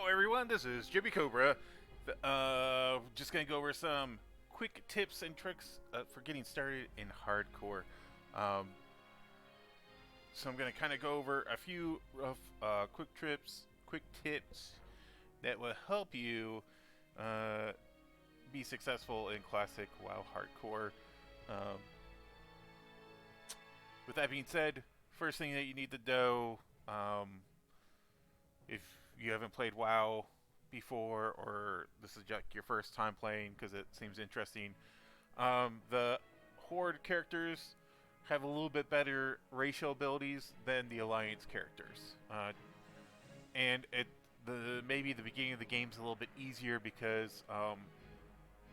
everyone, this is Jimmy Cobra. Just gonna go over some quick tips and tricks for getting started in hardcore. Um, so I'm gonna kind of go over a few rough quick tips that will help you uh, be successful in classic WoW hardcore. Um, with that being said, first thing that you need to know, um, if you haven't played WoW before or this is like your first time playing because it seems interesting, the Horde characters have a little bit better racial abilities than the Alliance characters, and maybe the beginning of the game's a little bit easier because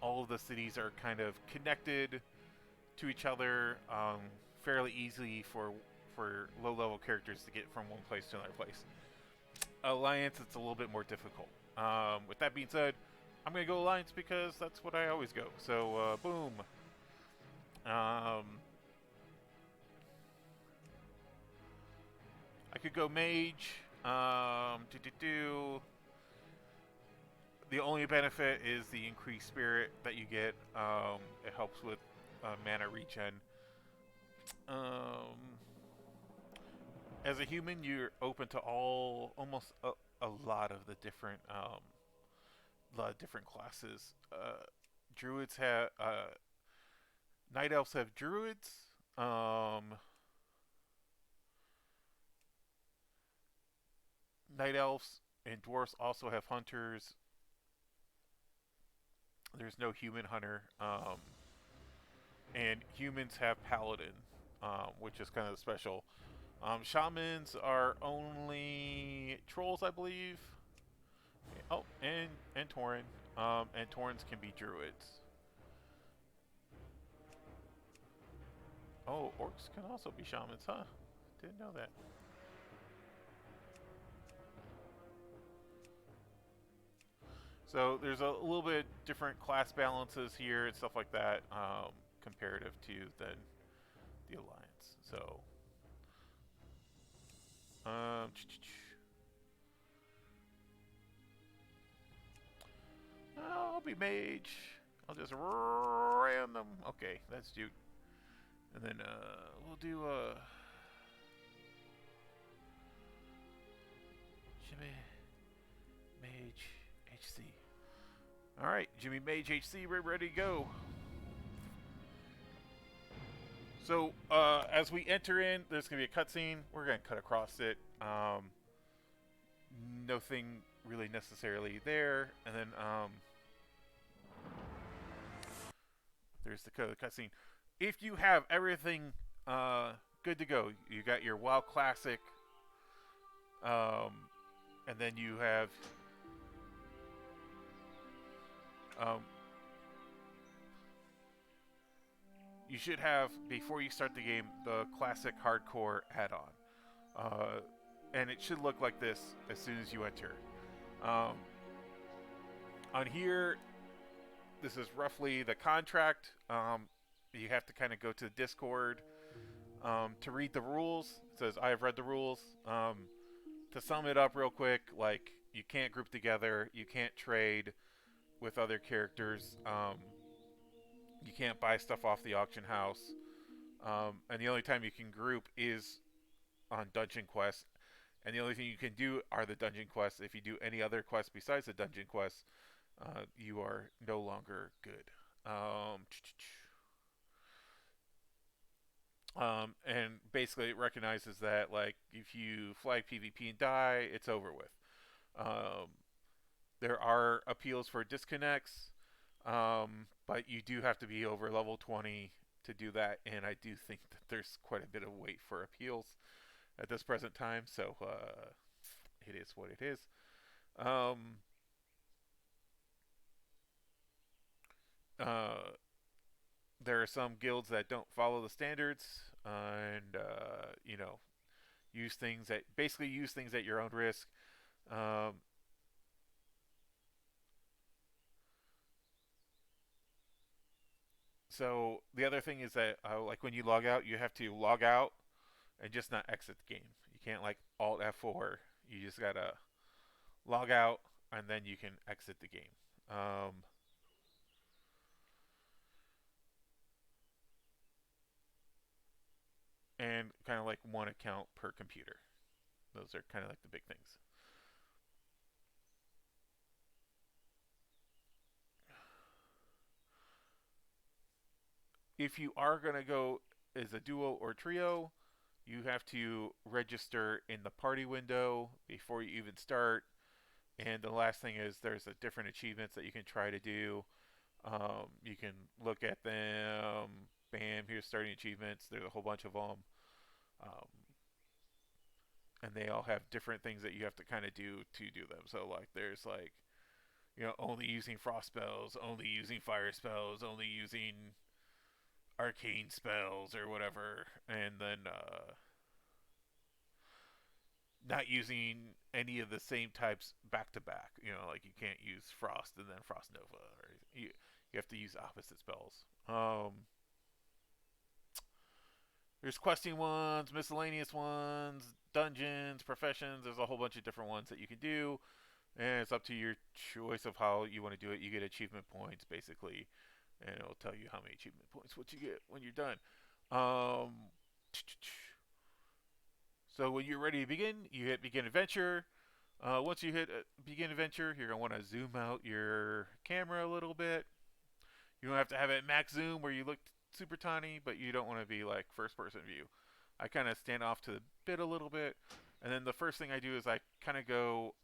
all of the cities are kind of connected to each other fairly easily for low level characters to get from one place to another place. Alliance, it's a little bit more difficult. With that being said, I'm going to go Alliance because that's what I always go. So, boom. I could go Mage. The only benefit is the increased spirit that you get. It helps with mana regen. Um, as a human, you're open to almost a lot of the different classes. Druids have night elves have druids. Night elves and dwarfs also have hunters. There's no human hunter. And humans have paladin, which is kind of special. Shamans are only trolls, I believe. Oh, and Tauren. And Taurens can be druids. Oh, orcs can also be shamans, huh? Didn't know that. So there's a little bit different class balances here and stuff like that, comparative to the Alliance. So, um, I'll be mage. I'll just random. Okay, that's Duke. And then we'll do Jimmy Mage HC. All right, Jimmy Mage HC, we're ready to go. So as we enter in, there's gonna be a cutscene. We're gonna cut across it. Nothing really necessarily there, and then there's the cutscene. If you have everything good to go, you got your WoW Classic, and then you have um, you should have, before you start the game, the Classic Hardcore add-on, and it should look like this as soon as you enter. Um, on here, this is roughly the contract. You have to kind of go to the Discord to read the rules. It says, I have read the rules. To sum it up real quick, like, you can't group together, you can't trade with other characters, you can't buy stuff off the auction house, and the only time you can group is on dungeon quests, and the only thing you can do are the dungeon quests. If you do any other quests besides the dungeon quests, you are no longer good. And basically, it recognizes that, like, if you flag PvP and die, it's over with. Um, there are appeals for disconnects, but you do have to be over level 20 to do that, and I do think that there's quite a bit of wait for appeals at this present time, so it is what it is. Um, uh, there are some guilds that don't follow the standards, and use things at your own risk. Um, so the other thing is that like when you log out, you have to log out and just not exit the game. You can't like Alt F4. You just gotta log out, and then you can exit the game. Um, and kind of like one account per computer. Those are kind of like the big things. If you are going to go as a duo or trio, you have to register in the party window before you even start. And the last thing is there's a different achievements that you can try to do. You can look at them. Bam, here's starting achievements. There's a whole bunch of them. Um, and they all have different things that you have to kind of do to do them. So like there's like only using frost spells, only using fire spells, only using arcane spells or whatever, and then not using any of the same types back to back. Like you can't use frost and then frost nova, or you have to use opposite spells. There's questing ones, miscellaneous ones, dungeons, professions. There's a whole bunch of different ones that you can do, and it's up to your choice of how you want to do it. You get achievement points basically, and it'll tell you how many achievement points what you get when you're done. Um, so when you're ready to begin, you hit begin adventure. Once you hit begin adventure, you're gonna want to zoom out your camera a little bit. You don't have to have it max zoom where you look super tiny, but you don't want to be like first person view. I kind of stand off to the bit a little bit, and then the first thing I do is I kind of go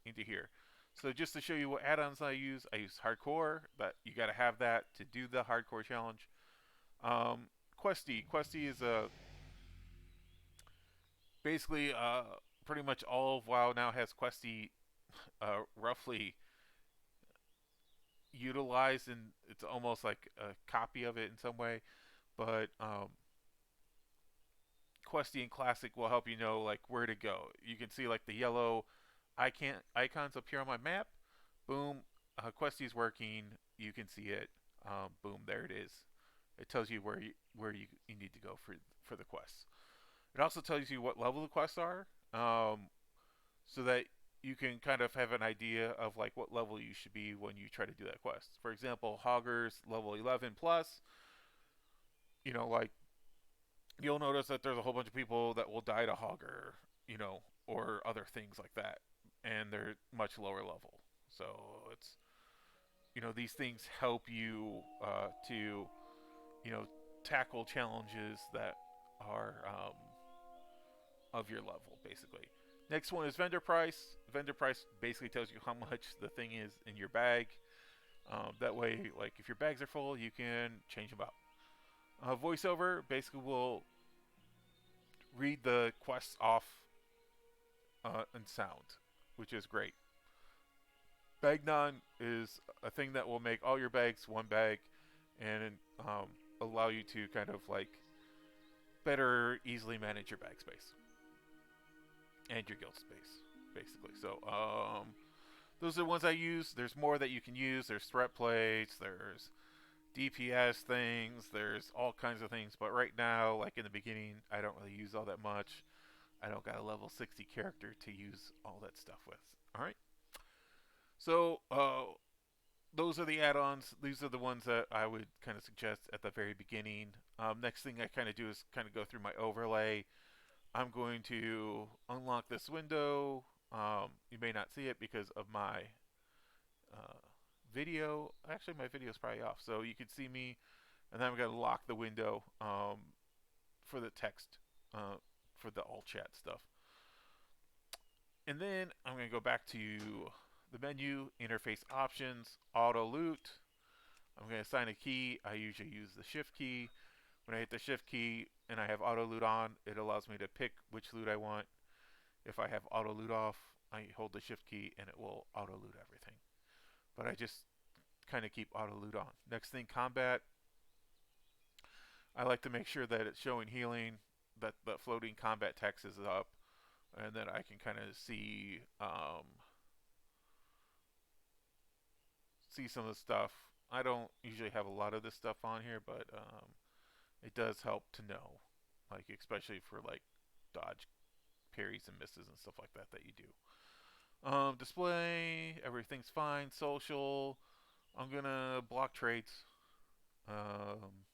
into here. So just to show you what add-ons I use hardcore. But you got to have that to do the hardcore challenge. Questy is a basically pretty much all of WoW now has Questy roughly utilized, and it's almost like a copy of it in some way. But Questy and Classic will help you know like where to go. You can see like the yellow icons up here on my map. Boom, Questy's working. You can see it. Boom, there it is. It tells you where you need to go for the quests. It also tells you what level the quests are, so that you can kind of have an idea of like what level you should be when you try to do that quest. For example, Hogger's level 11 plus. Like you'll notice that there's a whole bunch of people that will die to Hogger, or other things like that, and they're much lower level. So it's these things help you to tackle challenges that are of your level, basically. Next one is vendor price. Vendor price basically tells you how much the thing is in your bag. That way, like if your bags are full, you can change them out. Voiceover basically will read the quests off in sound, which is great. Bagnon is a thing that will make all your bags one bag, and allow you to kind of like better easily manage your bag space and your guild space, basically. So those are the ones I use. There's more that you can use. There's threat plates. There's DPS things. There's all kinds of things. But right now, like in the beginning, I don't really use all that much. I don't got a level 60 character to use all that stuff with. All right. So those are the add-ons. These are the ones that I would kind of suggest at the very beginning. Next thing I kind of do is kind of go through my overlay. I'm going to unlock this window. You may not see it because of my uh, video. Actually, my video is probably off, so you can see me. And then I'm going to lock the window for the text, for the all chat stuff. And then I'm going to go back to the menu, interface options, auto loot. I'm going to assign a key. I usually use the shift key. When I hit the shift key and I have auto loot on, it allows me to pick which loot I want. If I have auto loot off, I hold the shift key and it will auto loot everything. But I just kind of keep auto loot on. Next thing, combat. I like to make sure that it's showing healing, that the floating combat text is up, and then I can kind of see some of the stuff. I don't usually have a lot of this stuff on here, but it does help to know, like especially for like dodge parries and misses and stuff like that you do. Display, everything's fine. Social, I'm gonna block trades. Um,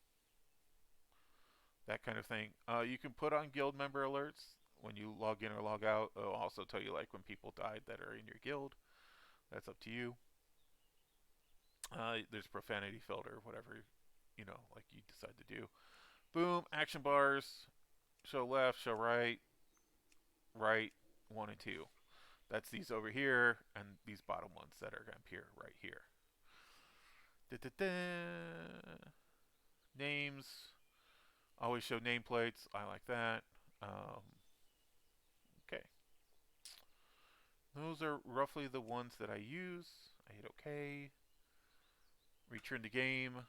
that kind of thing. You can put on guild member alerts when you log in or log out. It'll also tell you like when people died that are in your guild. That's up to you. There's profanity filter, whatever like you decide to do. Boom, action bars. Show left, show right, right, 1 and 2. That's these over here, and these bottom ones that are going to appear right here. Da-da-da. Names. Always show nameplates. I like that. Okay. Those are roughly the ones that I use. I hit OK. Return to game.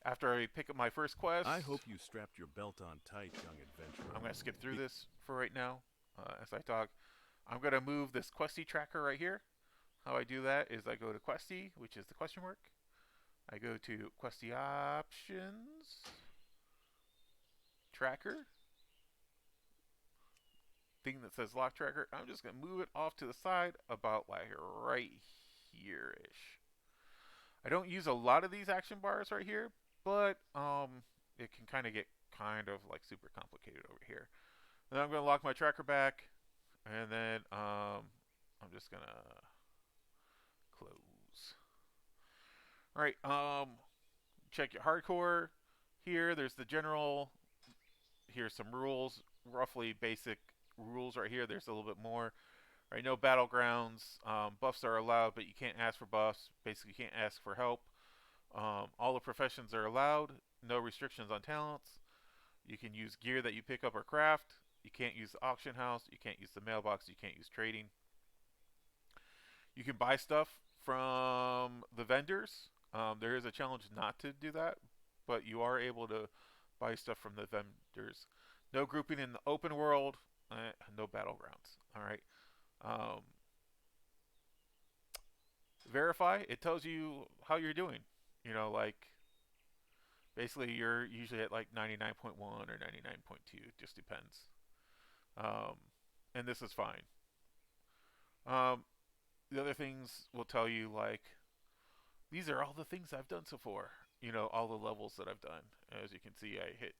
After I pick up my first quest, I hope you strapped your belt on tight, young adventurer. I'm going to skip through this for right now as I talk. I'm going to move this Questy tracker right here. How I do that is I go to Questy, which is the question mark. I go to Questy options, tracker, thing that says lock tracker. I'm just going to move it off to the side about like right here-ish. I don't use a lot of these action bars right here, but it can kind of get like super complicated over here. Then I'm going to lock my tracker back, and then I'm just going to close. All right, check your hardcore. Here, there's the general. Here's some rules, roughly basic rules right here. There's a little bit more. Right, no battlegrounds. Buffs are allowed, but you can't ask for buffs. Basically, you can't ask for help. All the professions are allowed. No restrictions on talents. You can use gear that you pick up or craft. You can't use the auction house. You can't use the mailbox. You can't use trading. You can buy stuff from the vendors. There is a challenge not to do that, but you are able to buy stuff from the vendors. No grouping in the open world. No battlegrounds. All right. Verify. It tells you how you're doing. Like basically you're usually at like 99.1 or 99.2. Just depends. And this is fine. The other things will tell you like these are all the things I've done so far. All the levels that I've done. As you can see, I hit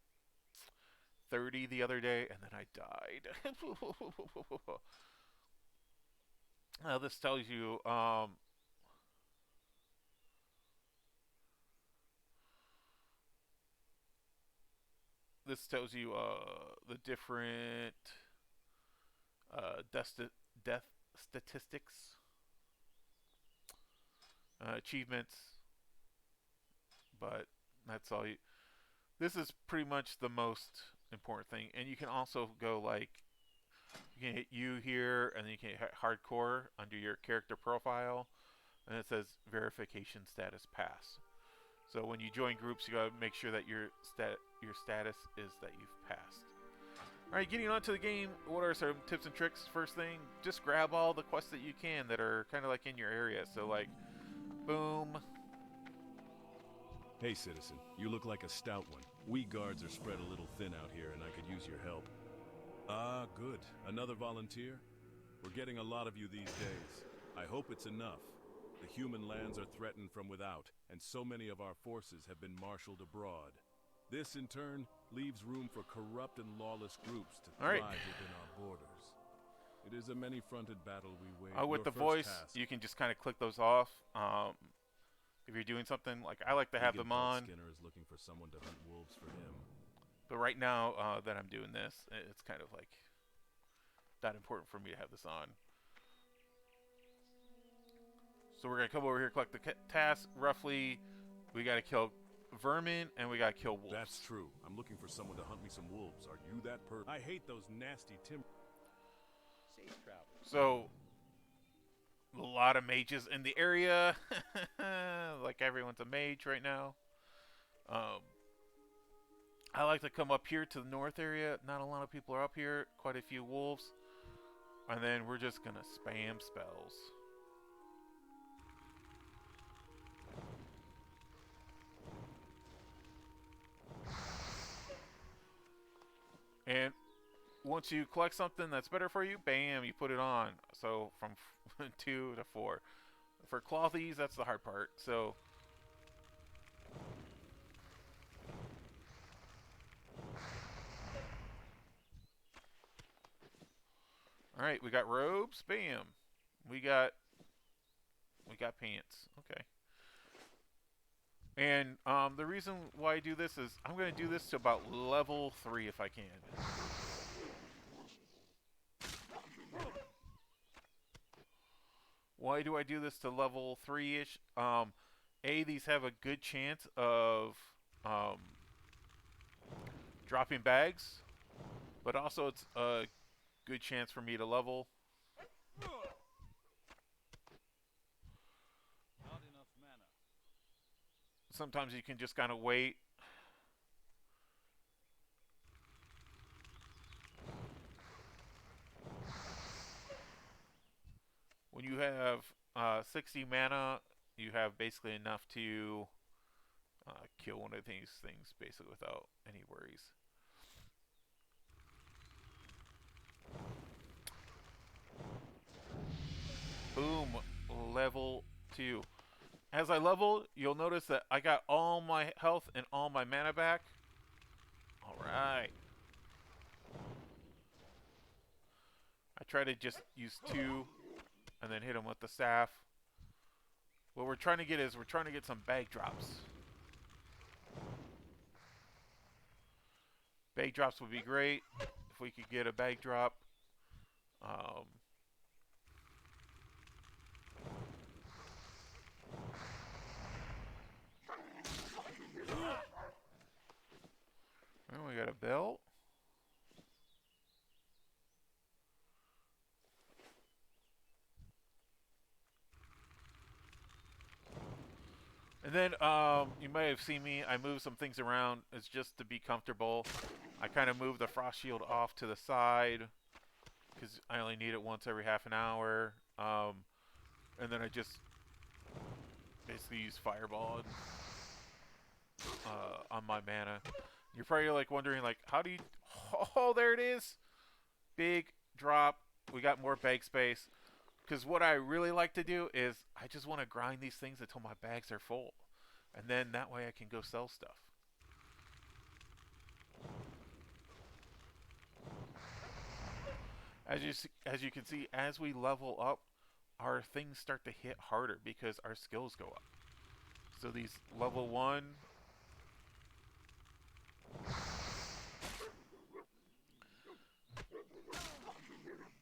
30 the other day and then I died. Now this tells you the different death statistics, achievements, but that's all you. This is pretty much the most important thing, and you can also go like you can hit U here, and then you can hit hardcore under your character profile, and it says verification status pass. So when you join groups, you gotta make sure that your status is that you've passed. All right, getting on to the game. What are some tips and tricks? First thing, just grab all the quests that you can that are kind of like in your area. So like, boom. Hey, citizen, you look like a stout one. We guards are spread a little thin out here, and I could use your help. Ah, good. Another volunteer? We're getting a lot of you these days. I hope it's enough. The human lands are threatened from without, and so many of our forces have been marshaled abroad. This, in turn, leaves room for corrupt and lawless groups to thrive within our borders. It is a many-fronted battle we wage. With the voice, you can just kind of click those off. If you're doing something like I like to have them on. Skinner is looking for someone to hunt wolves for him. But right now that I'm doing this, it's kind of like not important for me to have this on. So we're gonna come over here, collect the task. Roughly, we gotta kill vermin and we gotta kill wolves. That's true. I'm looking for someone to hunt me some wolves. Are you that person? I hate those nasty timber. Safe travel. So a lot of mages in the area. Like everyone's a mage right now. I like to come up here to the north area. Not a lot of people are up here. Quite a few wolves. And then we're just gonna spam spells. And once you collect something that's better for you, bam, you put it on. So from 2 to 4. For clothies, that's the hard part. So all right, we got robes, bam. We got pants. Okay. And the reason why I do this is I'm going to do this to about level 3 if I can. Why do I do this to level 3-ish? These have a good chance of um, dropping bags, but also it's a good chance for me to level. Not enough mana. Sometimes you can just kind of wait. When you have 60 mana, you have basically enough to kill one of these things basically without any worries. Boom, level 2. As I level, you'll notice that I got all my health and all my mana back. Alright. I try to just use 2 and then hit him with the staff. What we're trying to get is we're trying to get some bag drops. Bag drops would be great if we could get a bag drop. Well, we got a belt. And then you might have seen me. I move some things around. It's just to be comfortable. I kind of move the frost shield off to the side because I only need it once every half an hour. And then I just basically use fireball on my mana. You're probably like wondering like, how do you? Oh, there it is. Big drop. We got more bag space. Because what I really like to do is I just want to grind these things until my bags are full. And then that way I can go sell stuff. As you can see, as we level up, our things start to hit harder because our skills go up. So these level 1...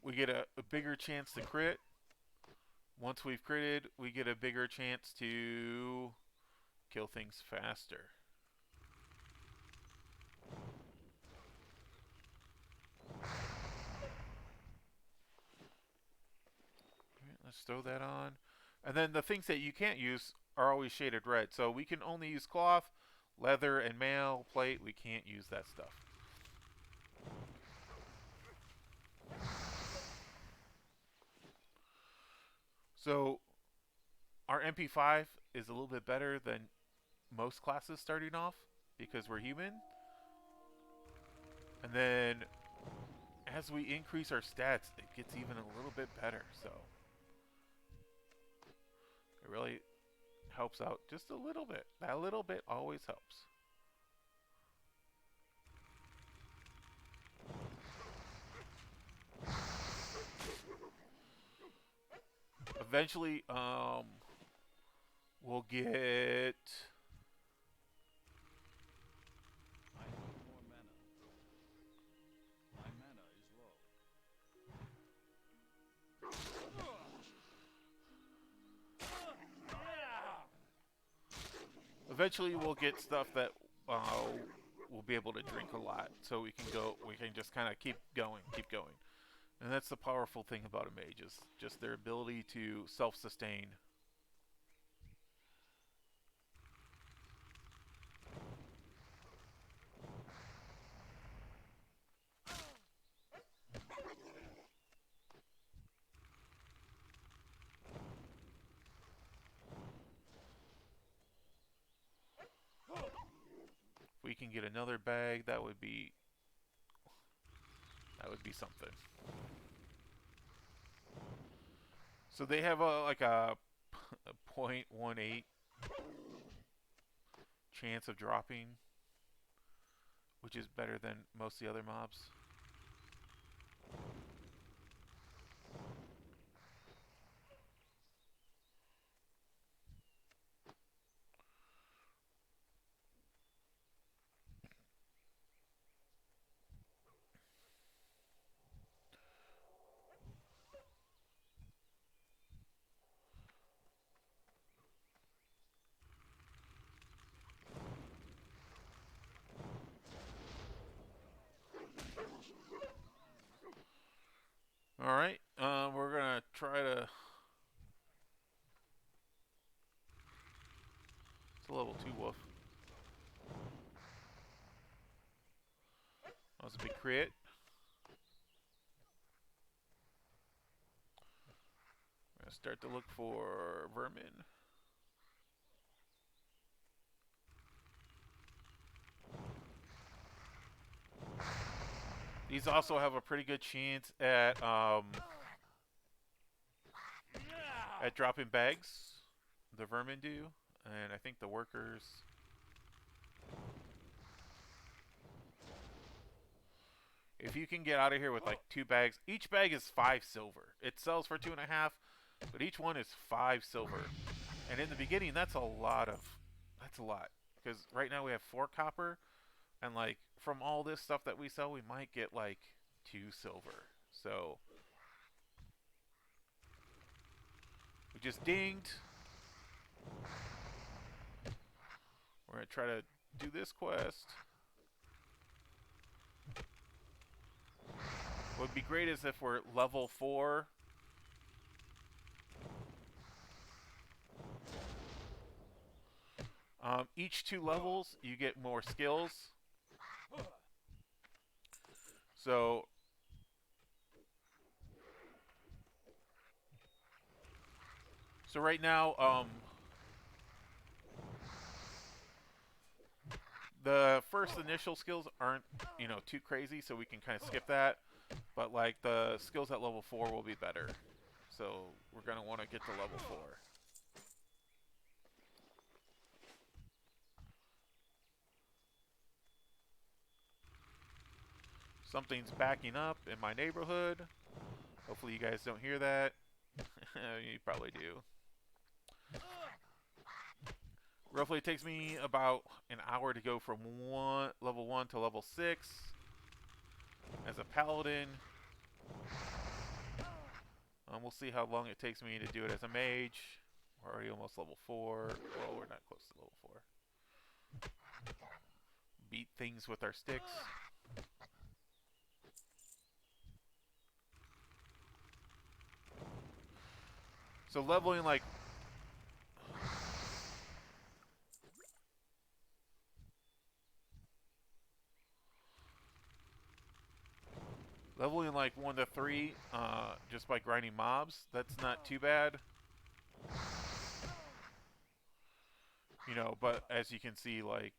we get a bigger chance to crit. Once we've critted, we get a bigger chance to kill things faster. Alright, let's throw that on. And then the things that you can't use are always shaded red. So we can only use cloth, leather, and mail plate. We can't use that stuff. So our MP5 is a little bit better than most classes starting off because we're human. And then as we increase our stats, it gets even a little bit better. So it really helps out just a little bit. That little bit always helps. Eventually, we'll get... I need more mana. My mana is low. Eventually, we'll get stuff that we'll be able to drink a lot. So we can just kind of keep going. And that's the powerful thing about a mage, is just their ability to self-sustain. If we can get another bag, that would be That would be something. So they have a 0.18 chance of dropping, which is better than most of the other mobs. Alright, we're gonna try to... It's a level 2 wolf. That was a big crit. We're gonna start to look for vermin. These also have a pretty good chance at dropping bags. The vermin do, and I think the workers. If you can get out of here with like 2 bags, each bag is 5 silver. It sells for 2.5, but each one is 5 silver. And in the beginning, that's a lot. Because right now we have 4 copper, and like from all this stuff that we sell, we might get like 2 silver. So we just dinged. We're gonna try to do this quest. What would be great is if we're level 4. Each 2 levels, you get more skills. So right now, the first initial skills aren't, too crazy, so we can kind of skip that. But like the skills at level 4 will be better. So we're gonna want to get to level 4. Something's backing up in my neighborhood. Hopefully you guys don't hear that. You probably do. Roughly it takes me about an hour to go from level 1 to level 6 as a paladin. We'll see how long it takes me to do it as a mage. We're already almost level 4. Well, we're not close to level 4. Beat things with our sticks. So leveling like... Leveling like 1 to 3 just by grinding mobs, that's not too bad. But as you can see, like...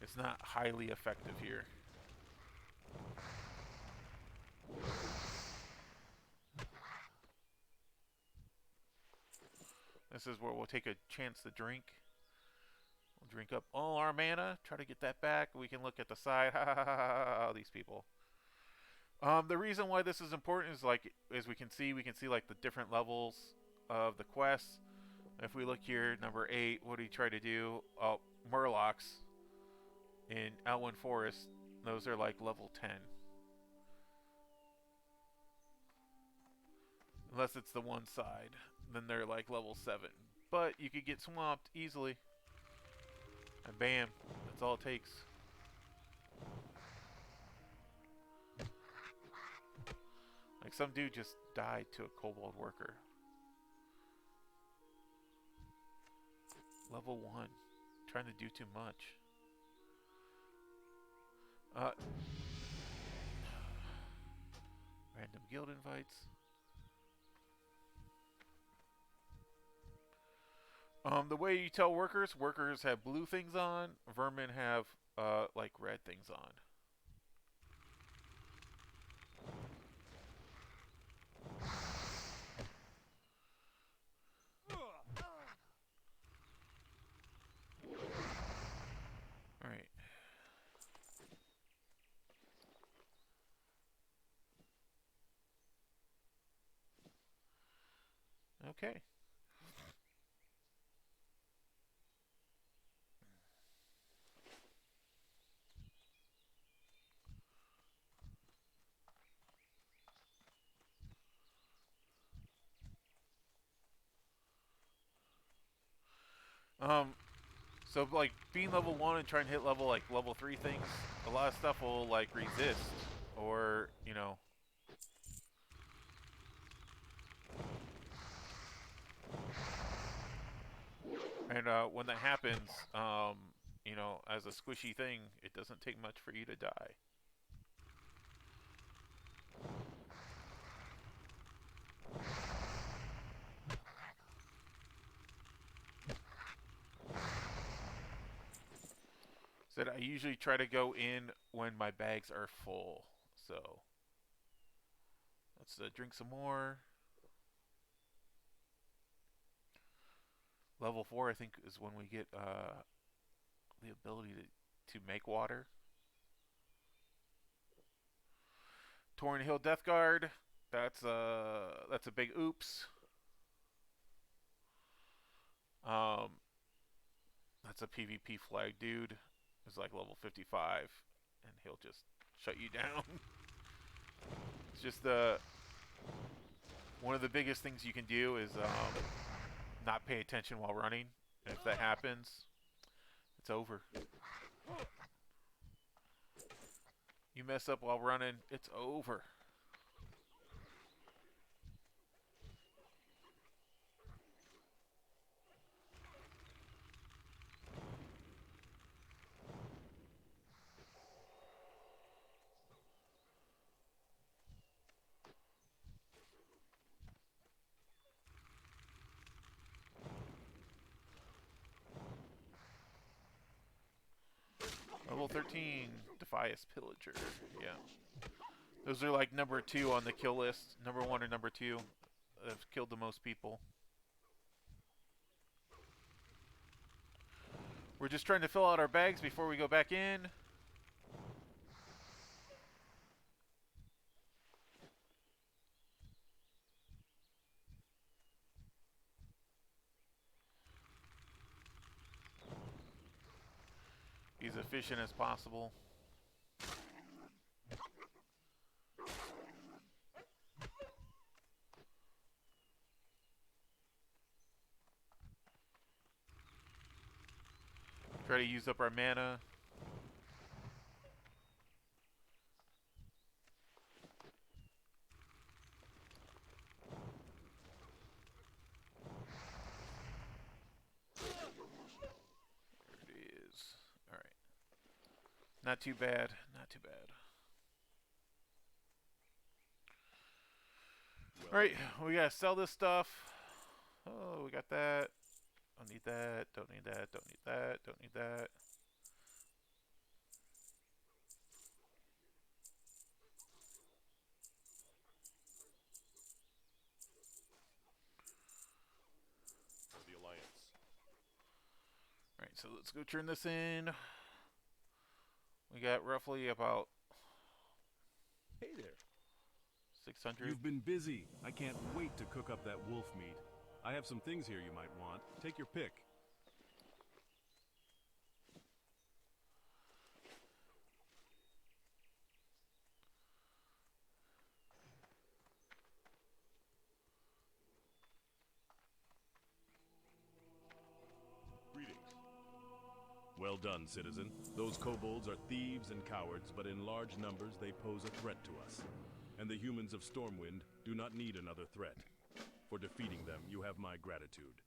It's not highly effective here. This is where we'll take a chance to drink. We'll drink up all our mana, try to get that back. We can look at the side. Ha ha ha ha ha, these people. The reason why this is important is like, as we can see like the different levels of the quests. If we look here, number 8, what do you try to do? Oh, Murlocs in Elwyn Forest. Those are like level 10. Unless it's the one side, then they're like level 7. But you could get swamped easily. And bam, that's all it takes. Like some dude just died to a kobold worker. Level 1. Trying to do too much. Random guild invites. The way you tell workers have blue things on, vermin have like red things on. All right. Okay. So like being level 1 and trying to hit level 3 things, a lot of stuff will like resist, or you know. And when that happens, you know, as a squishy thing, it doesn't take much for you to die. Said I usually try to go in when my bags are full. So let's drink some more. Level 4, I think, is when we get the ability to make water. Torn Hill Death Guard. That's a big oops. That's a PvP flag dude. It's like level 55, and he'll just shut you down. It's just one of the biggest things you can do is not pay attention while running. And if that happens, it's over. You mess up while running, it's over. Level 13, Defias Pillager. Yeah. Those are like number 2 on the kill list. Number 1 and number 2 have killed the most people. We're just trying to fill out our bags before we go back in. Be as efficient as possible. Try to use up our mana. There it is. Alright. Not too bad. Not too bad. Alright, we gotta sell this stuff. Oh, we got that. Don't need that. Don't need that. Don't need that. Don't need that. The Alliance. Alright, so let's go turn this in. We got roughly about Hey there. 600. You've been busy. I can't wait to cook up that wolf meat. I have some things here you might want. Take your pick. Greetings. Well done, citizen. Those kobolds are thieves and cowards, but in large numbers they pose a threat to us. And the humans of Stormwind do not need another threat. For defeating them, you have my gratitude.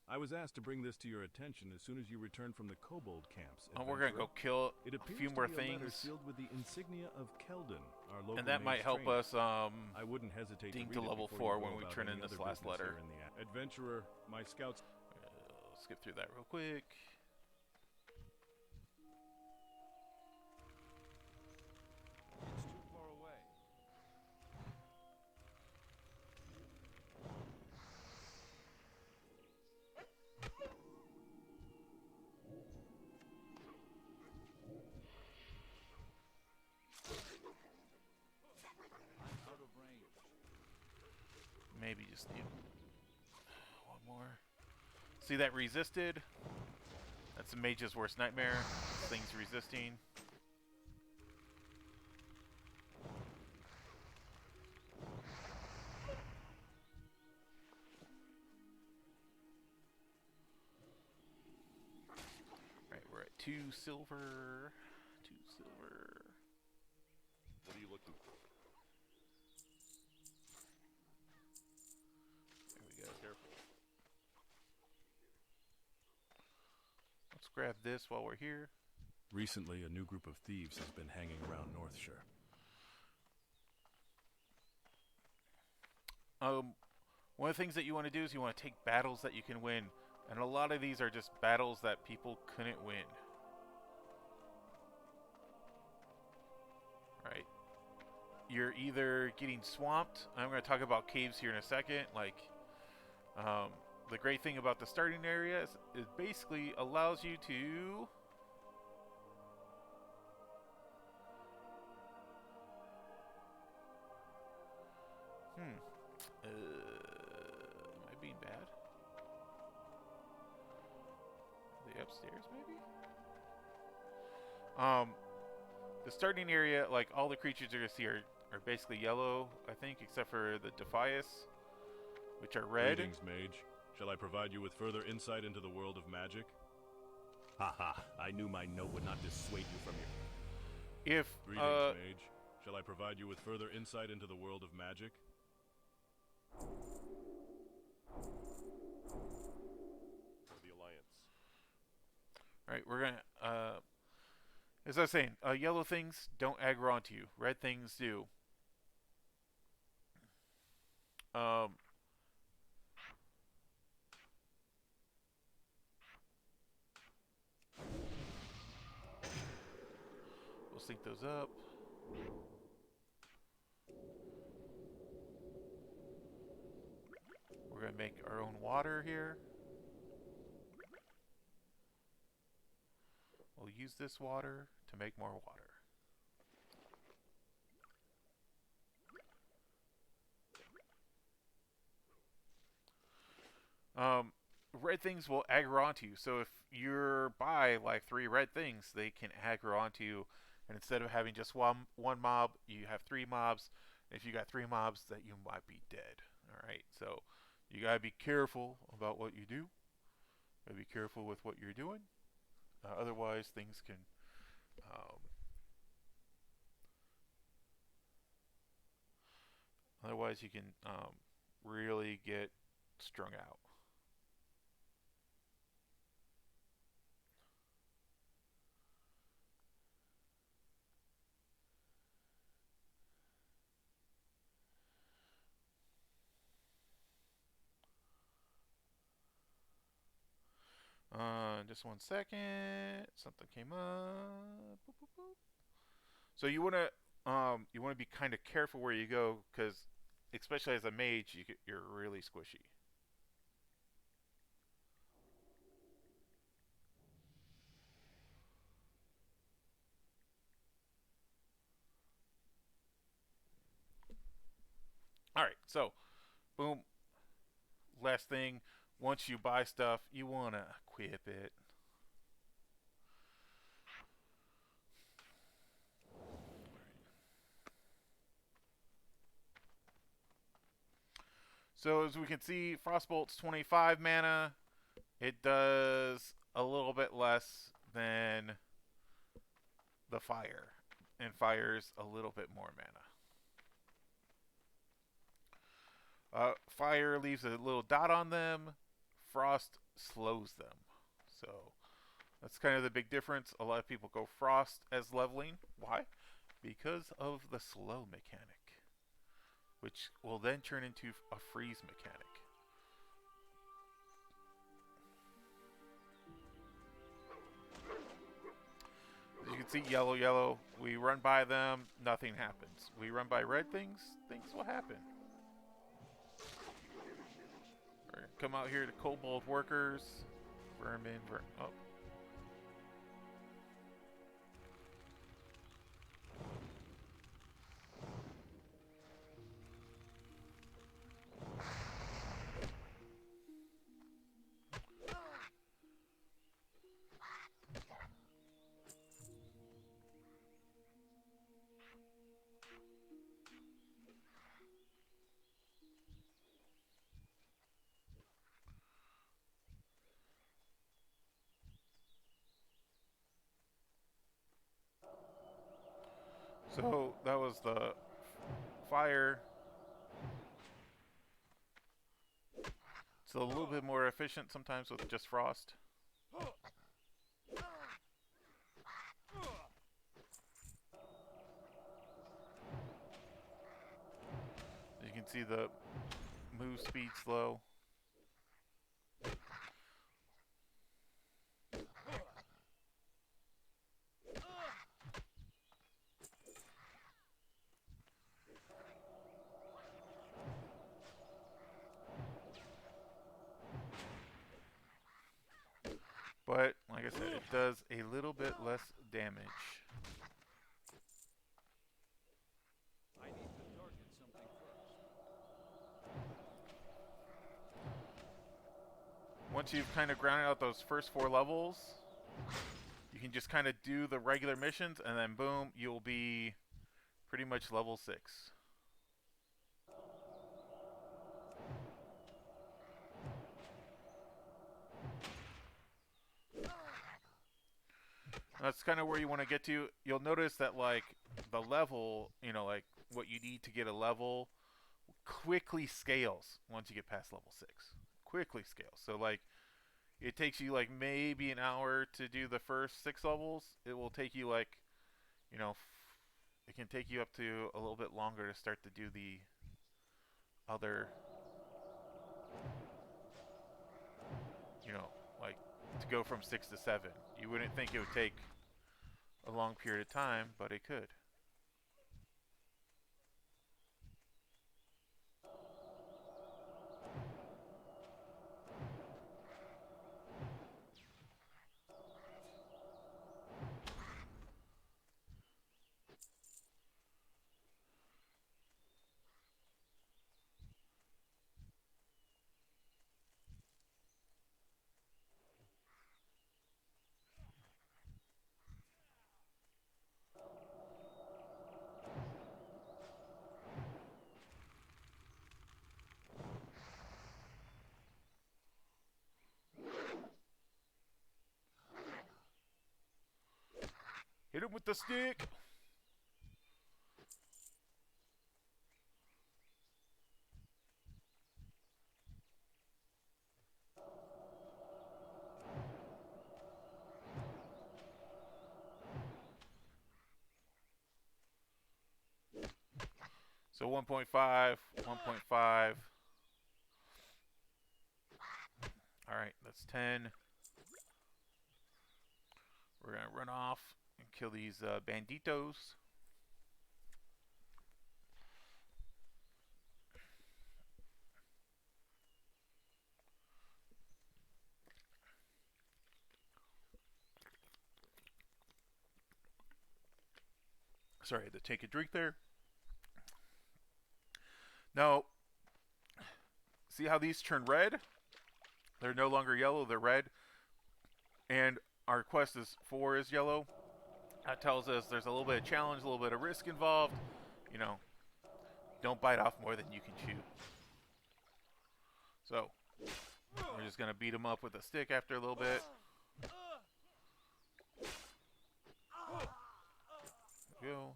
I was asked to bring this to your attention as soon as you return from the kobold camps. Oh, we're gonna go kill It a appears few to more be a letter things. sealed with the insignia of Keldon, our local And that might mage's help trainer. us I wouldn't hesitate ding to to read it level before 4 you go when we about turn in any this other last business letter. here in the Adventurer, my scouts. skip through that real quick. It's too far away. I'm out of range. Maybe just need one more. See that resisted? That's a mage's worst nightmare. This thing's resisting. Alright, we're at 2 silver. 2 silver. What are you looking for? There we go. Careful. Let's grab this while we're here. Recently, a new group of thieves has been hanging around Northshire. One of the things that you want to do is you want to take battles that you can win. And a lot of these are just battles that people couldn't win. Right? You're either getting swamped. I'm going to talk about caves here in a second. Like, the great thing about the starting area is it basically allows you to... am I being bad? Are they upstairs, maybe? The starting area, like all the creatures you're gonna see are basically yellow, I think, except for the Defias, which are red. Greetings, mage. Shall I provide you with further insight into the world of magic? Haha, I knew my note would not dissuade you from your... If, Greetings, mage. Shall I provide you with further insight into the world of magic? For the Alliance. Alright, we're gonna, as I was saying, yellow things don't aggro onto you. Red things do. We'll sync those up. We're gonna make our own water here. We'll use this water to make more water. Red things will aggro onto you. So if you're by like 3 red things, they can aggro onto you. And instead of having just one mob, you have 3 mobs. And if you got 3 mobs, that you might be dead. Alright, so you gotta be careful about what you do. Gotta be careful with what you're doing. Otherwise, things can otherwise you can really get strung out. Just one second. Something came up. Boop, boop, boop. So you wanna be kind of careful where you go, because especially as a mage, you're really squishy. All right, so boom. Last thing, once you buy stuff, you wanna equip it. So as we can see, Frostbolt's 25 mana. It does a little bit less than the fire, and fire's a little bit more mana. Fire leaves a little dot on them. Frost slows them. So that's kind of the big difference. A lot of people go Frost as leveling. Why? Because of the slow mechanic, which will then turn into a freeze mechanic. can see yellow, yellow. We run by them, nothing happens. We run by red things, things will happen. We're gonna come out here to kobold workers. Vermin, oh. So that was the fire. It's a little bit more efficient sometimes with just frost. You can see the move speed slow. But, like I said, it does a little bit less damage. I need to target something first. Once you've kind of grounded out those first 4 levels, you can just kind of do the regular missions, and then boom, you'll be pretty much level 6. That's kind of where you want to get to. You'll notice that, like, the level, you know, like, what you need to get a level quickly scales once you get past level 6. Quickly scales. So, like, it takes you, like, maybe an hour to do the first 6 levels. It will take you, like, you know, it can take you up to a little bit longer to start to do the other, you know, like, to go from 6 to 7. You wouldn't think it would take a long period of time, but it could. Hit him with the stick! So 1.5, 1.5. Alright, that's 10. We're going to run off and kill these banditos. Sorry, I had to take a drink there. Now, see how these turn red? They're no longer yellow, they're red. And our quest is 4 is yellow. That tells us there's a little bit of challenge, a little bit of risk involved. You know, don't bite off more than you can chew. So, we're just going to beat them up with a stick after a little bit. Go.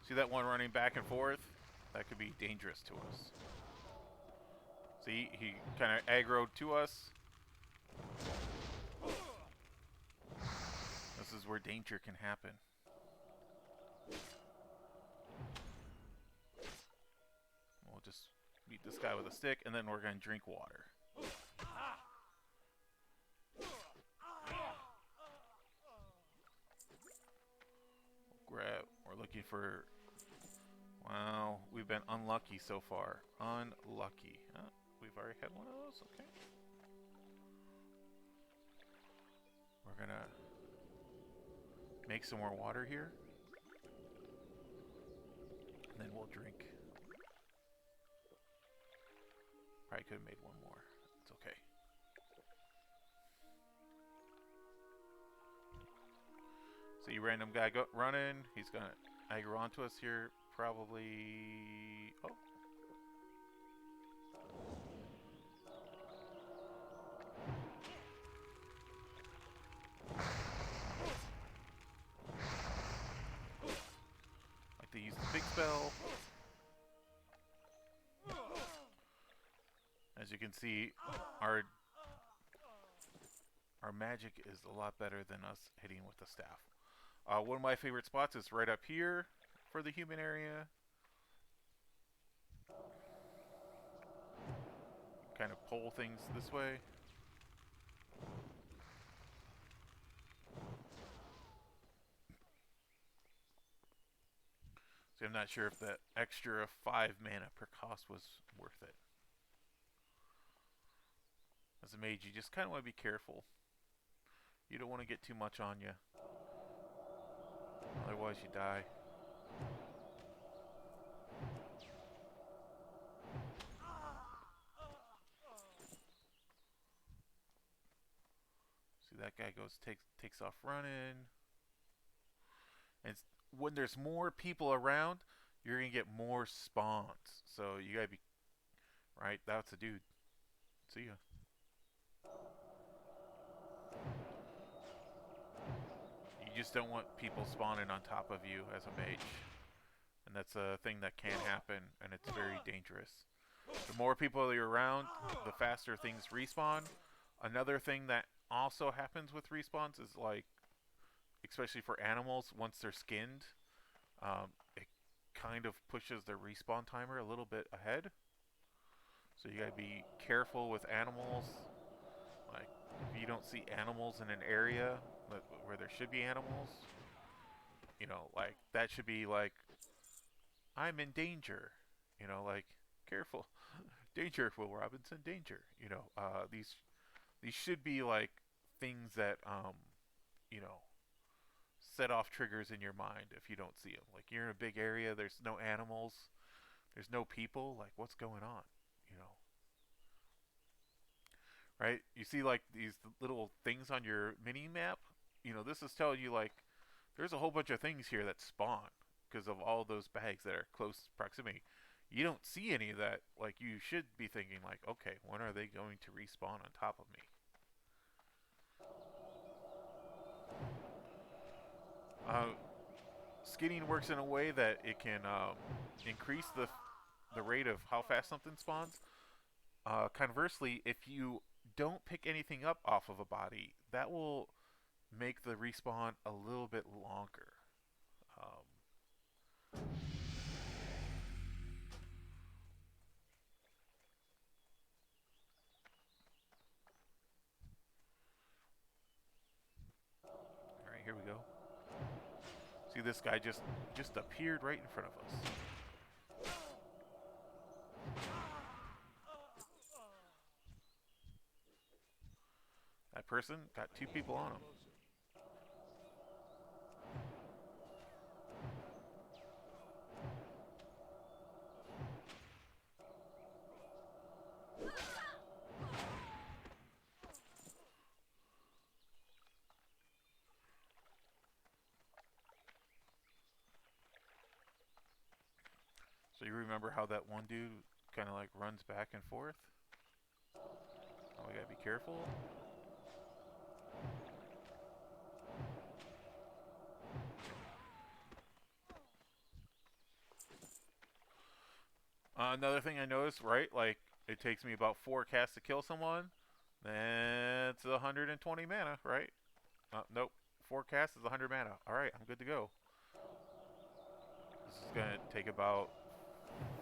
See that one running back and forth? That could be dangerous to us. See, he kind of aggroed to us. This is where danger can happen. We'll just beat this guy with a stick, and then we're going to drink water. looking for... Wow, we've been unlucky so far. Unlucky. We've already had one of those? Okay. We're gonna make some more water here. And then we'll drink. Probably could have made one more. It's okay. See, random guy running. He's gonna aggro onto us here. Probably. Oh. Like to use the big spell. As you can see, our magic is a lot better than us hitting with the staff. One of my favorite spots is right up here for the human area. Kind of pull things this way. So I'm not sure if the extra 5 mana per cost was worth it. As a mage, you just kind of want to be careful. You don't want to get too much on you. Otherwise you die. See, that guy takes off running. And when there's more people around, you're going to get more spawns. So you got to be... Right, that's a dude. See ya. You just don't want people spawning on top of you as a mage. And that's a thing that can happen, and it's very dangerous. The more people you're around, the faster things respawn. Another thing that also happens with respawns is, like, especially for animals, once they're skinned, it kind of pushes their respawn timer a little bit ahead. So you gotta be careful with animals. Like, if you don't see animals in an area where there should be animals, you know, like, that should be like, I'm in danger. You know, like, careful. Danger, Will Robinson, danger. You know, these should be like things that, you know, set off triggers in your mind if you don't see them. Like, you're in a big area, there's no animals, there's no people, like, what's going on? You know, right? You see, like, these little things on your mini map. You know, this is telling you, like, there's a whole bunch of things here that spawn because of all those bags that are close proximity. You don't see any of that. Like, you should be thinking, like, okay, when are they going to respawn on top of me? Skinning works in a way that it can increase the rate of how fast something spawns. Conversely, if you don't pick anything up off of a body, that will make the respawn a little bit longer. All right, here we go. See, this guy just appeared right in front of us. That person got 2 people on him. So you remember how that one dude kind of like runs back and forth? Oh, we gotta be careful. Another thing I noticed, right? Like, it takes me about 4 casts to kill someone. That's 120 mana, right? Nope. 4 casts is 100 mana. Alright, I'm good to go. This is gonna take about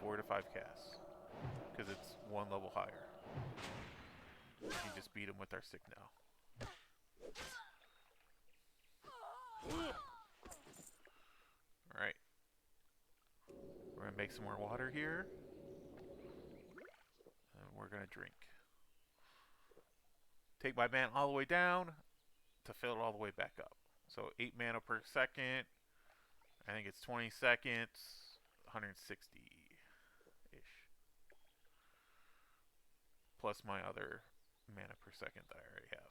4 to 5 casts. Because it's 1 level higher. We can just beat him with our stick now. Alright. make some more water here. And we're going to drink. Take my mana all the way down to fill it all the way back up. So 8 mana per second. I think it's 20 seconds. 160-ish. Plus my other mana per second that I already have.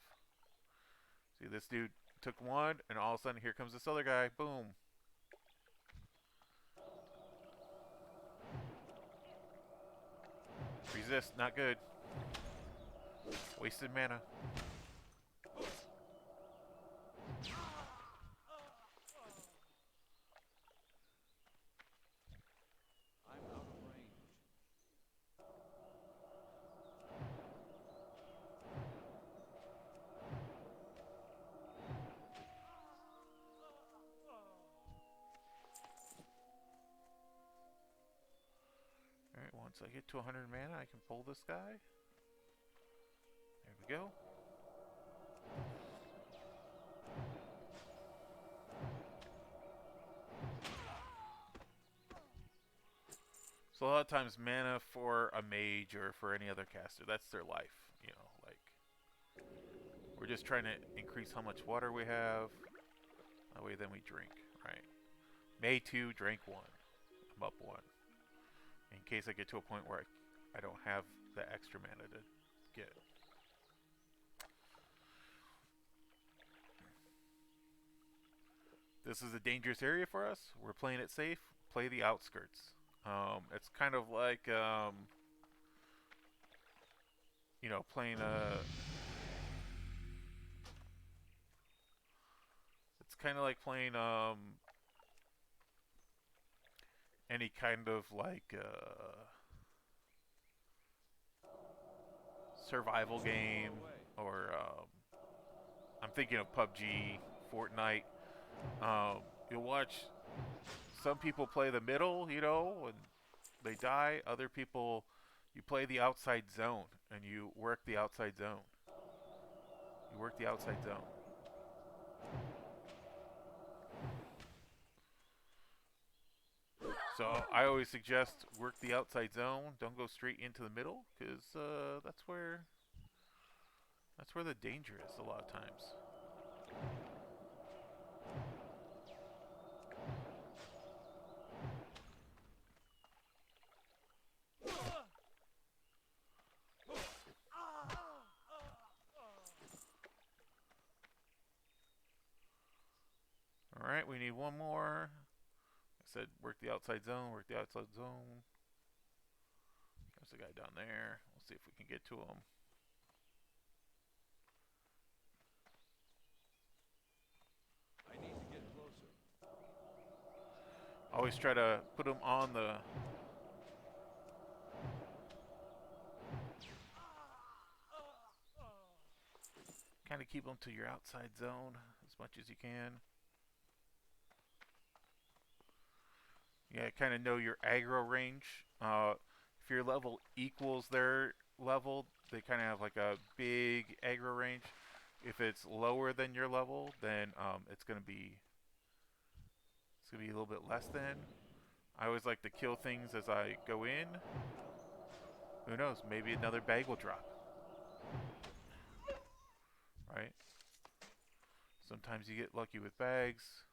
See, this dude took one, and all of a sudden here comes this other guy. Boom. Resist, not good. Wasted mana. I'm out of range. Alright, once I get to 100 mana, I can pull this guy. There we go. So a lot of times mana for a mage or for any other caster, that's their life. You know, like, we're just trying to increase how much water we have. That way then we drink, right? May 2, drank 1. I'm up 1. In case I get to a point where I don't have the extra mana to get. This is a dangerous area for us. We're playing it safe. Play the outskirts. It's kind of like, you know, playing a... It's kind of like playing any kind of like survival game, or I'm thinking of PUBG, Fortnite. You'll watch some people play the middle, you know, and they die. Other people, you play the outside zone, and you work the outside zone. You work the outside zone. So I always suggest work the outside zone. Don't go straight into the middle, because that's where the danger is a lot of times. Alright, we need one more. I said work the outside zone, work the outside zone. There's a guy down there. We'll see if we can get to him. I need to get closer. Always try to put him on the... Kind of keep him to your outside zone as much as you can. Yeah, kind of know your aggro range. If your level equals their level, they kind of have like a big aggro range. If it's lower than your level, then it's gonna be a little bit less than. I always like to kill things as I go in. Who knows? Maybe another bag will drop. Right? Sometimes you get lucky with bags.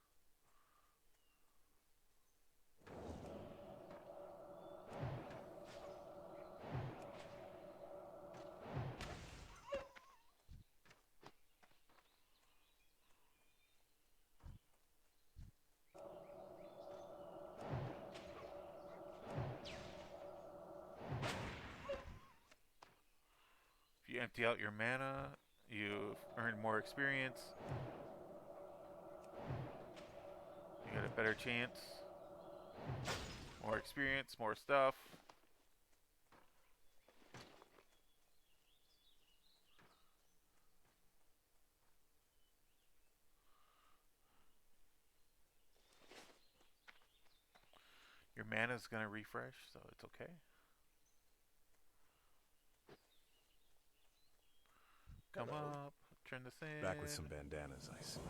If you empty out your mana, you earn more experience. You get a better chance. More experience, more stuff. Your mana is going to refresh, so it's okay. Come up, turn this in. Back with some bandanas, I see.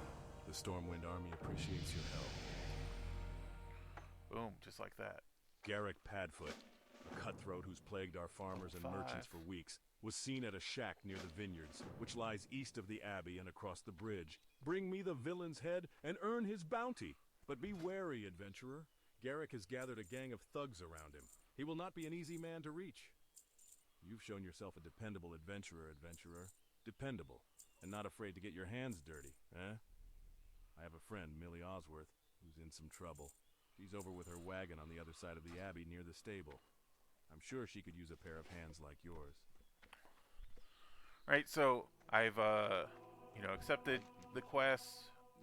The Stormwind Army appreciates your help. Boom, just like that. Garrick Padfoot, a cutthroat who's plagued our farmers and merchants for weeks, was seen at a shack near the vineyards, which lies east of the Abbey and across the bridge. Bring me the villain's head and earn his bounty. But be wary, adventurer. Garrick has gathered a gang of thugs around him. He will not be an easy man to reach. You've shown yourself a dependable adventurer. Dependable, and not afraid to get your hands dirty, eh? I have a friend, Millie Osworth, who's in some trouble. She's over with her wagon on the other side of the Abbey near the stable. I'm sure she could use a pair of hands like yours. Right, so I've, accepted the quest.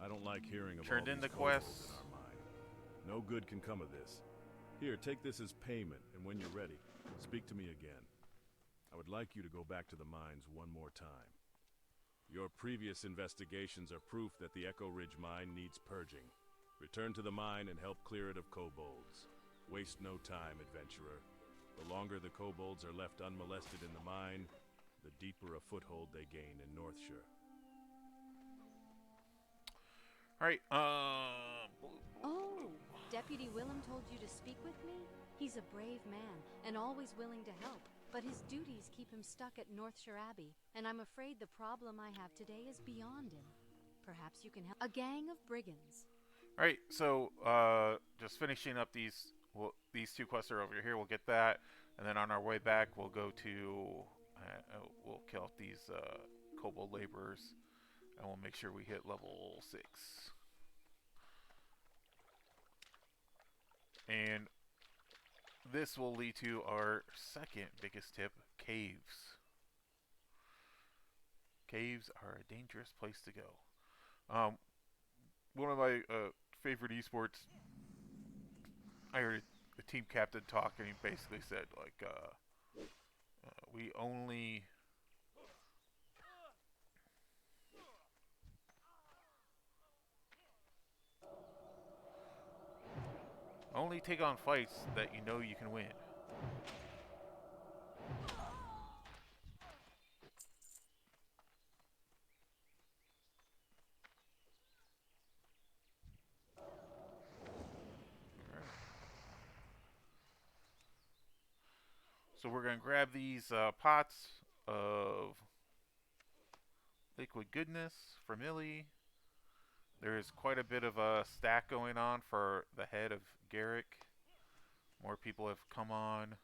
I don't like hearing of Turned all in these the quest. kobolds in our mine. No good can come of this. Here, take this as payment, and when you're ready, speak to me again. I would like you to go back to the mines one more time. Your previous investigations are proof that the Echo Ridge mine needs purging. Return to the mine and help clear it of kobolds. Waste no time, adventurer. The longer the kobolds are left unmolested in the mine, the deeper a foothold they gain in Northshire. Alright, Oh, Deputy Willem told you to speak with me? He's a brave man, and always willing to help. But his duties keep him stuck at Northshire Abbey, and I'm afraid the problem I have today is beyond him. Perhaps you can help. A gang of brigands. Alright, so, just finishing up these two quests are over here. We'll get that, and then on our way back, we'll go to, we'll kill off these, kobold laborers, and we'll make sure we hit level 6. And this will lead to our second biggest tip, caves. Caves are a dangerous place to go. One of my favorite esports, I heard a team captain talk, and he basically said, like, we only take on fights that you know you can win. So we're going to grab these pots of liquid goodness for Millie. There's quite a bit of a stack going on for the head of Garrick. More people have come on.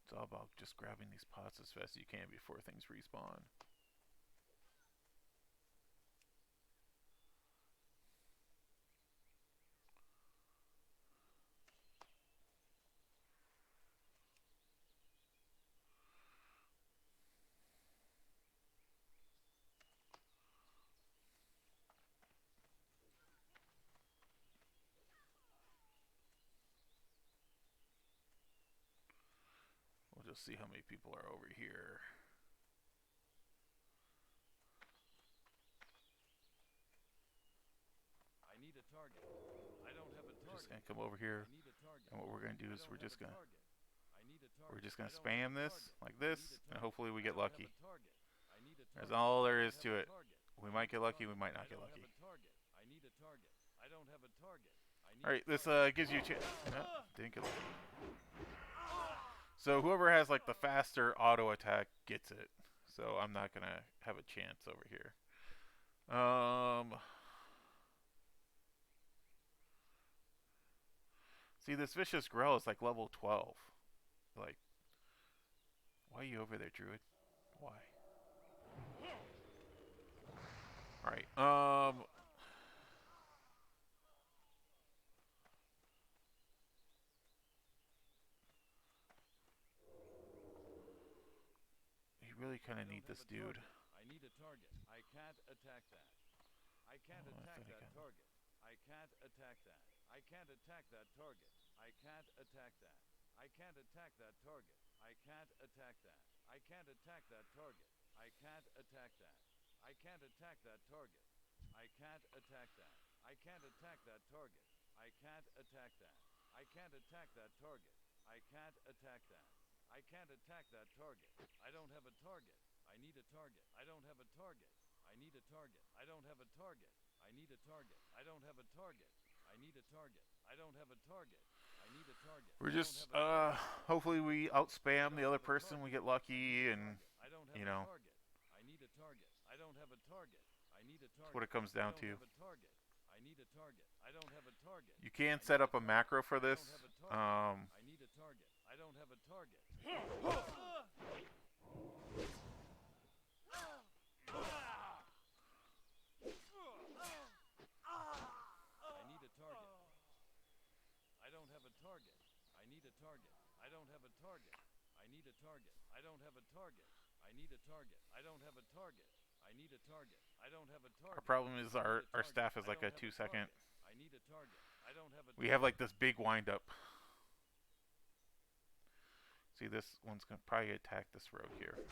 It's all about just grabbing these pots as fast as you can before things respawn. We'll just see how many people are over here. I need a target. I don't have a target. Just gonna come over here, I need a target. and what we're gonna do is we're just gonna I spam this like this, and hopefully we get lucky. I need a That's target. all there is I to don't it. have a target. We might get lucky, we might I not get don't lucky. have a target. I need a target. I don't have a target. I need Alright, a this target. gives you a chance. No, didn't get lucky. So whoever has like the faster auto attack gets it. So I'm not gonna have a chance over here. See, this vicious grell is like level 12. Like, why are you over there, Druid? Why? Alright, you really kind of I need don't this have a dude. target. I need a target. I can't attack that. I can't Oh, I attack thought he that got- target. I can't attack that. I can't attack that target. I can't attack that. I can't attack that target. I can't attack that. I can't attack that target. I can't attack that. I can't attack that target. I can't attack that. I can't attack that target. I can't attack that. I can't attack that target. I can't attack that. I can't attack that target. I don't have a target. I need a target. I don't have a target. I need a target. I don't have a target. I need a target. I don't have a target. I need a target. I don't have a target. I need a target. We're just, hopefully we outspam the other person, we get lucky, and, you know, I need a target. I don't have a target. I need a target. that's what it comes down to. I need a target. I don't have a target. You can set up a macro for this. I need a target. I don't have a target. I need a target. I don't have a target. I need a target. I don't have a target. I need a target. I don't have a target. I need a target. I don't have a target. I need a target. I don't have a target. Our problem is our staff is like a 2-second. I need a target. I don't have a target. We have like this big windup. See, this one's gonna probably attack this rogue here. I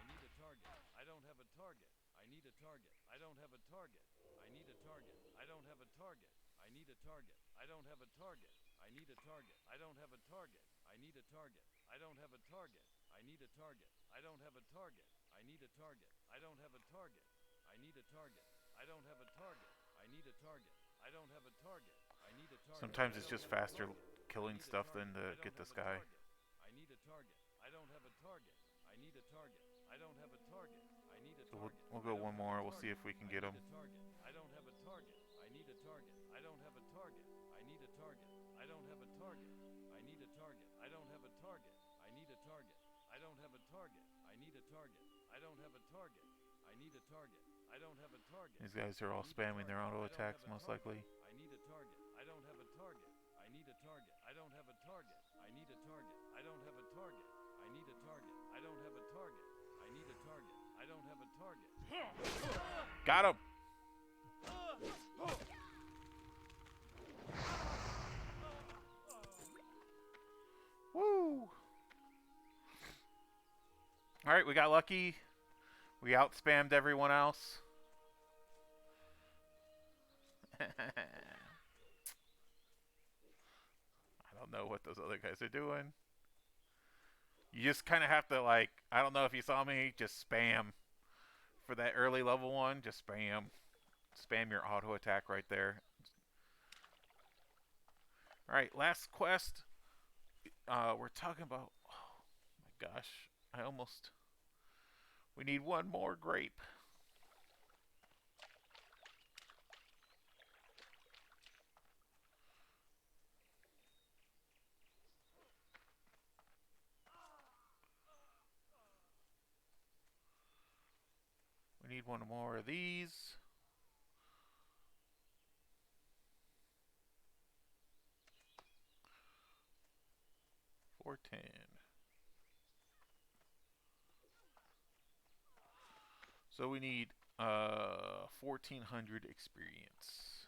need a target. I don't have a target. I need a target. I don't have a target. I need a target. I don't have a target. I need a target. I don't have a target. I need a target. I don't have a target. I need a target. I don't have a target. I need a target. I don't have a target. I need a target. I don't have a target. I need a target. I don't have a target. I need a target. I don't have a target. I need a target. Sometimes it's just faster killing stuff than to get this guy. I need a target. I don't have a target. I need a target. I don't have a target. I need a So target. we'll go one more. We'll see if we can get him. I don't have a target. I need a target. I don't have a target. I need a target. I don't have a target. I need a target. I don't have a target. I need a target. I don't have a target. I need a target. I don't have a target. I need a target. I don't have a target. These guys are all spamming their auto attacks, most likely. I need a target. I don't have a target. I need a target. I don't have a target. I need a target. I don't have a target. I need a target. I don't have a target. I need a target. I don't have a target. Got him! Woo! Alright, we got lucky. We outspammed everyone else. I don't know what those other guys are doing. You just kind of have to, like, I don't know if you saw me, just spam. For that early level one, just spam. Spam your auto attack right there. Alright, last quest. We're talking about... Oh my gosh. I almost... We need one more grape. We need one more of these. $4.10. So we need 1,400 experience.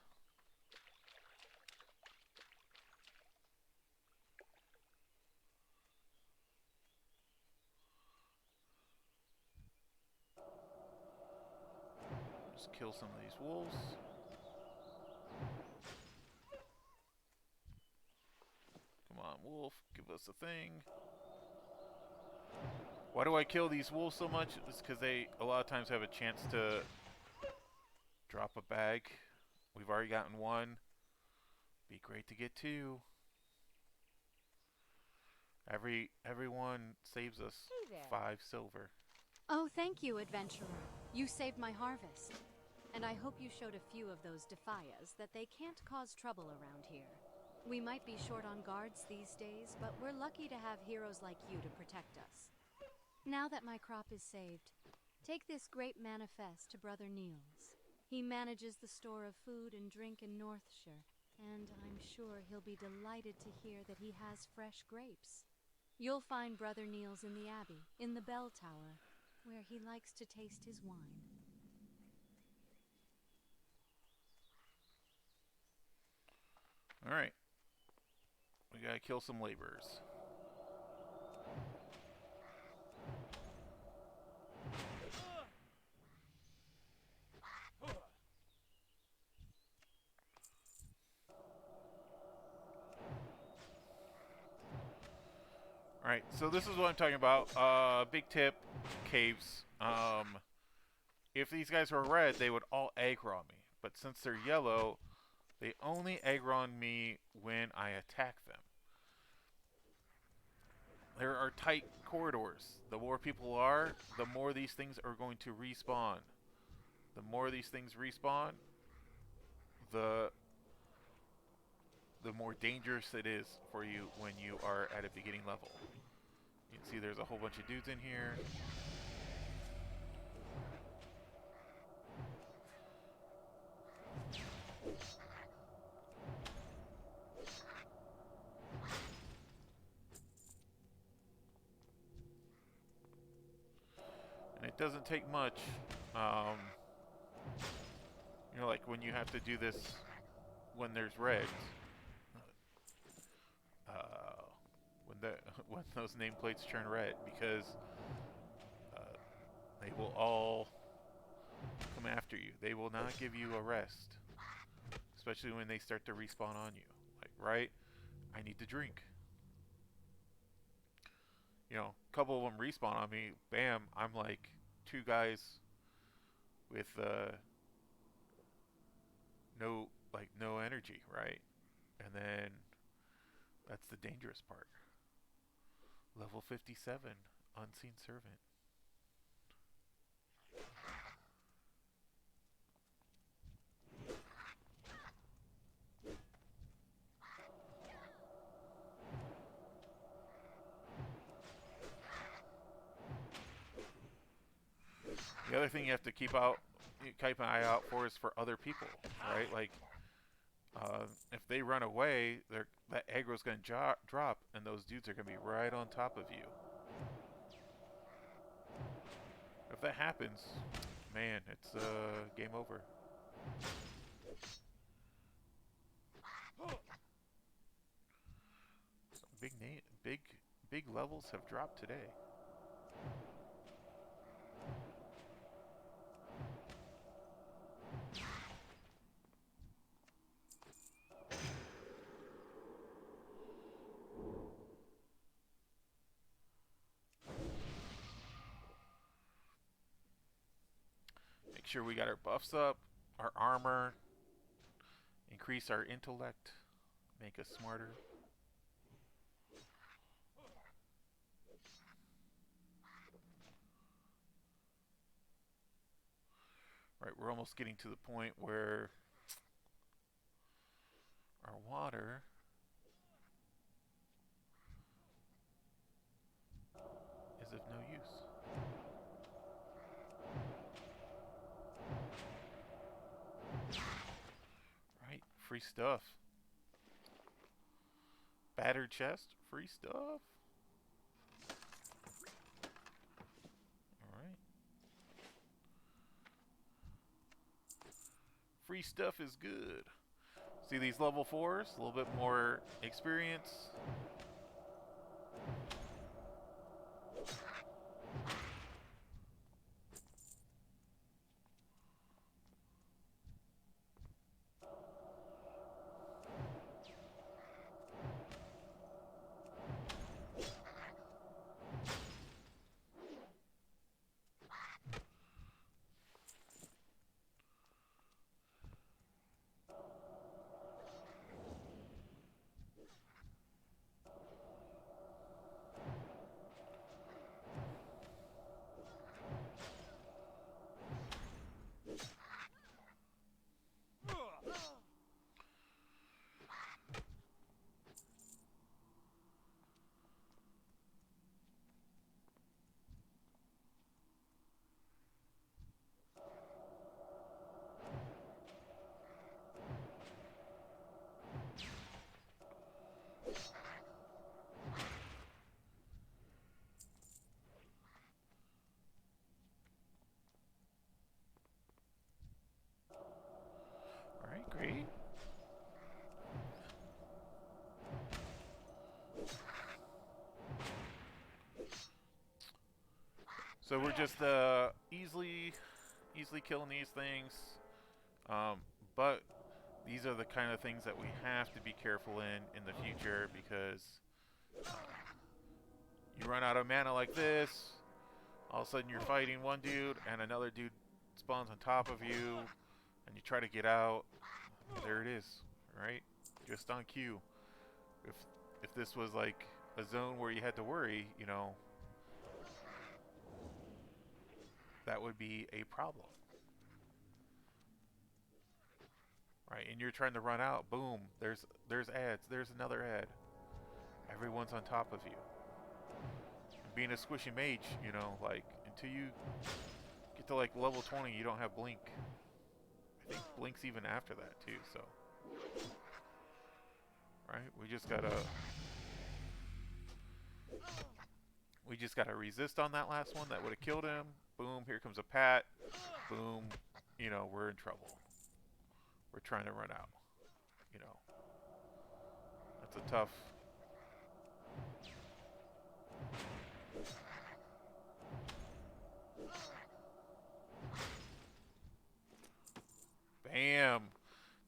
Just kill some of these wolves. Come on, wolf, give us a thing. Why do I kill these wolves so much? It's because they a lot of times have a chance to drop a bag. We've already gotten one. Be great to get two. Everyone saves us 5 silver. Oh, thank you, adventurer. You saved my harvest. And I hope you showed a few of those defias that they can't cause trouble around here. We might be short on guards these days, but we're lucky to have heroes like you to protect us. Now that my crop is saved, take this great manifest to Brother Niels. He manages the store of food and drink in Northshire, and I'm sure he'll be delighted to hear that he has fresh grapes. You'll find Brother Niels in the Abbey, in the bell tower, where he likes to taste his wine. Alright. We gotta kill some laborers. Alright, so this is what I'm talking about. Big tip, caves. If these guys were red, they would all aggro on me. But since they're yellow, they only aggro on me when I attack them. There are tight corridors. The more people are, the more these things are going to respawn. The more these things respawn, the more dangerous it is for you when you are at a beginning level. You can see there's a whole bunch of dudes in here. And it doesn't take much. You know, like when you have to do this when there's reds. When those nameplates turn red, because they will all come after you. They will not give you a rest, especially when they start to respawn on you. Like, right? I need to drink. You know, a couple of them respawn on me. Bam! I'm like two guys with no energy, right? And then that's the dangerous part. Level 57, Unseen Servant. The other thing you have to keep an eye out for is for other people, right? Like, if they run away, that aggro's going to drop, and those dudes are going to be right on top of you. If that happens, man, it's game over. Some big levels have dropped today. Make sure we got our buffs up, our armor, increase our intellect, make us smarter. Right, we're almost getting to the point where our water is of no use. Right, free stuff. Battered chest, free stuff. Alright. Free stuff is good. See these level 4s? A little bit more experience. Alright, great. So we're just easily killing these things, but these are the kind of things that we have to be careful in the future, because You run out of mana like this. All of a sudden you're fighting one dude and another dude spawns on top of you and you try to get out. There it is, right? Just on cue. If this was like a zone where you had to worry, you know, that would be a problem. Right, and you're trying to run out, boom, there's ads, there's another ad. Everyone's on top of you. Being a squishy mage, you know, like, until you get to like level 20, you don't have blink. I think blink's even after that too, so. Right, we just gotta resist on that last one. That would have killed him. Boom, here comes a pat. Boom, you know, we're in trouble. We're trying to run out, you know. That's a tough. Bam.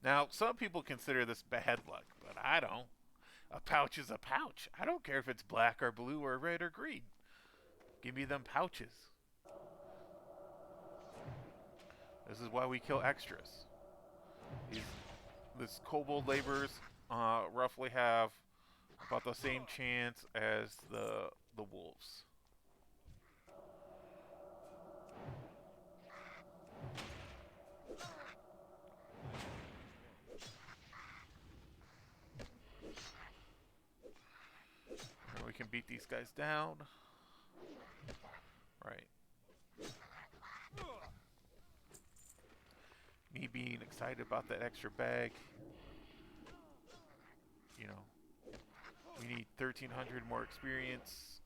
Now, some people consider this bad luck, but I don't. A pouch is a pouch. I don't care if it's black or blue or red or green. Give me them pouches. This is why we kill extras. This kobold laborers roughly have about the same chance as the wolves. And we can beat these guys down. Right. Me being excited about that extra bag. You know, we need 1,300 more experience.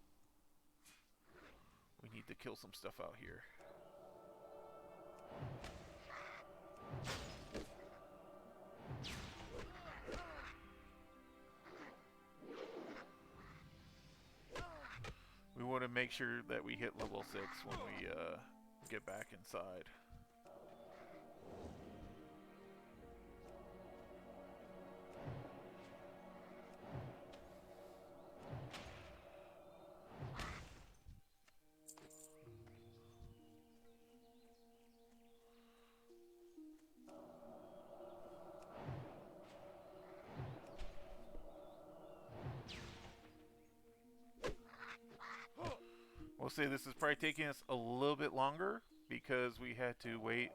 We need to kill some stuff out here. We want to make sure that we hit level 6 when we get back inside. We'll say this is probably taking us a little bit longer because we had to wait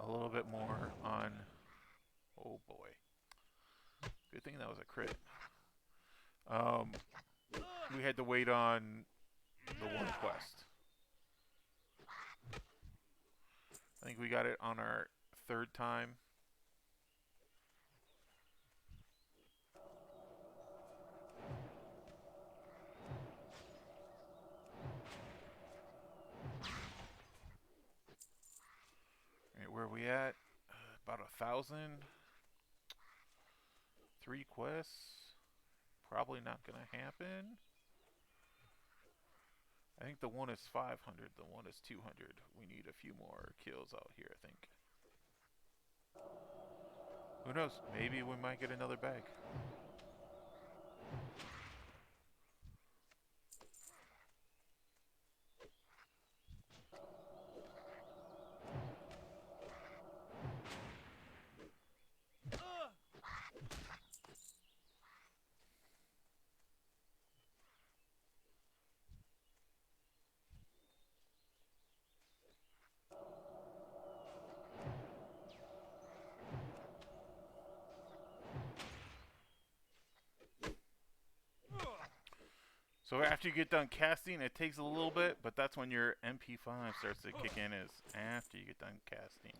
a little bit more on. Oh boy. Good thing that was a crit. We had to wait on the one quest. I think we got it on our 3rd time. Right, where are we at? About 1,000. 3 quests. Probably not gonna happen. I think the one is 500, the one is 200. We need a few more kills out here, I think. Who knows? Maybe we might get another bag. So after you get done casting, it takes a little bit, but that's when your MP5 starts to kick in, is after you get done casting.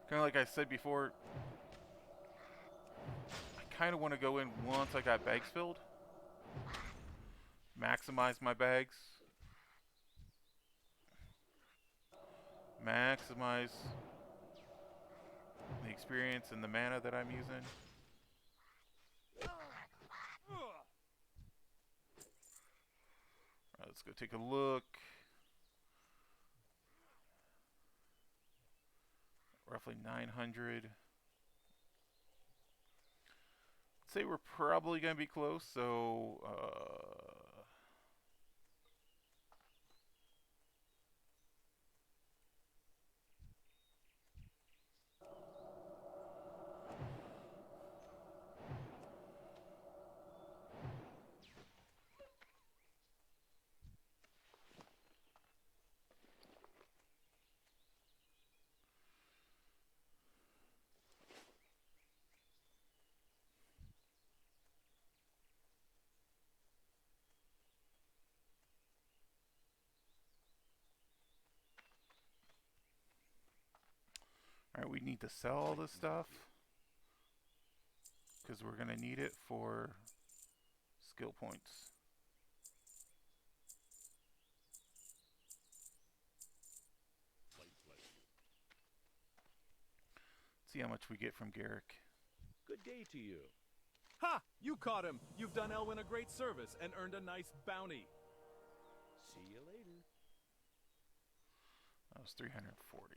Kind of like I said before, I kind of want to go in once I got bags filled. Maximize my bags. Maximize the experience and the mana that I'm using. Alright, let's go take a look. roughly 900. Say we're probably going to be close, so alright, we need to sell all this stuff because we're going to need it for skill points. See how much we get from Garrick. Good day to you. Ha! You caught him! You've done Elwyn a great service and earned a nice bounty. See you later. That was 340.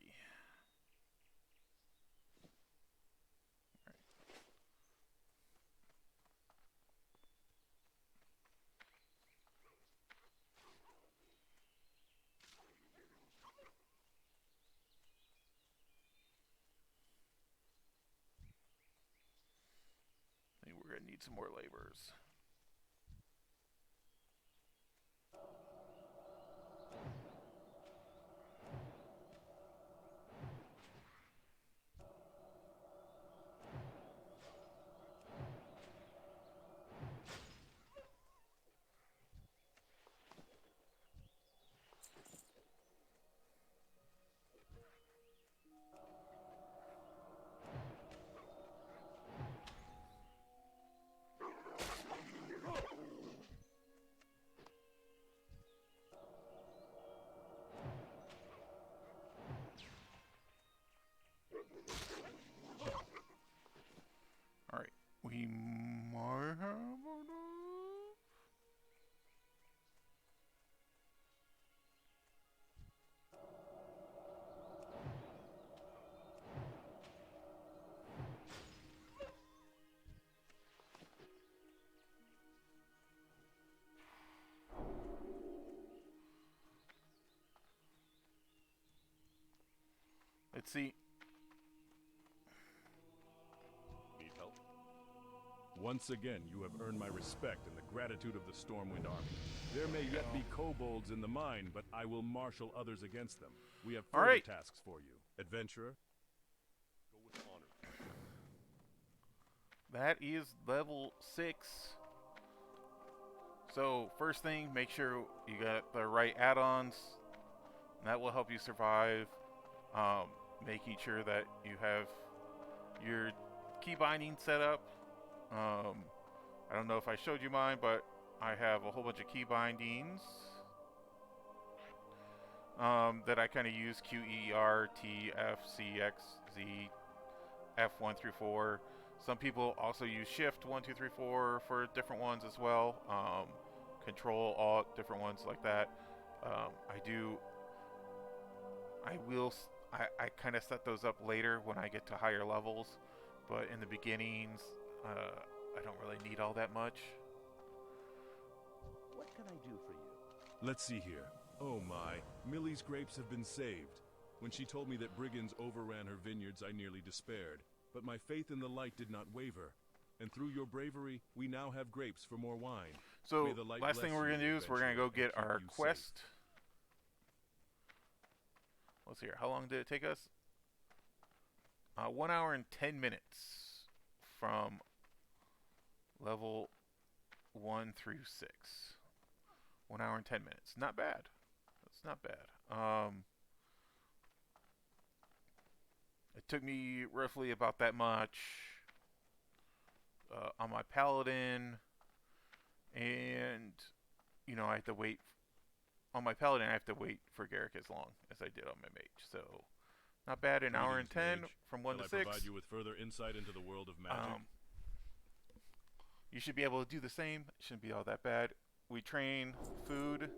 I think we're going to need some more laborers. Alright, we might have enough. Let's see. Need help? Once again, you have earned my respect and the gratitude of the Stormwind Army. There may yet be kobolds in the mine, but I will marshal others against them. We have further tasks for you. Adventurer, go with honor. That is level 6. So, first thing, make sure you got the right add-ons. That will help you survive. Making sure that you have your key binding set up. I don't know if I showed you mine, but I have a whole bunch of key bindings that I kind of use: Q, E, R, T, F, C, X, Z, F1 through 4. Some people also use Shift 1, 2, 3, 4 for different ones as well. Control, Alt, different ones like that. I kind of set those up later when I get to higher levels, but in the beginnings, I don't really need all that much. What can I do for you? Let's see here. Oh my, Millie's grapes have been saved. When she told me that brigands overran her vineyards, I nearly despaired. But my faith in the light did not waver. And through your bravery, we now have grapes for more wine. So, last thing we're going to do is we're going to go get our quest. Let's see here. How long did it take us? 1 hour and 10 minutes from level 1 through 6. 1 hour and 10 minutes. Not bad. That's not bad. It took me roughly about that much on my paladin, and you know, I have to wait on my paladin. I have to wait for Garrick as long as I did on my mage. So not bad. An hour and 10 from 1 to 6. Provide you with further insight into the world of magic. You should be able to do the same. It shouldn't be all that bad. We train food,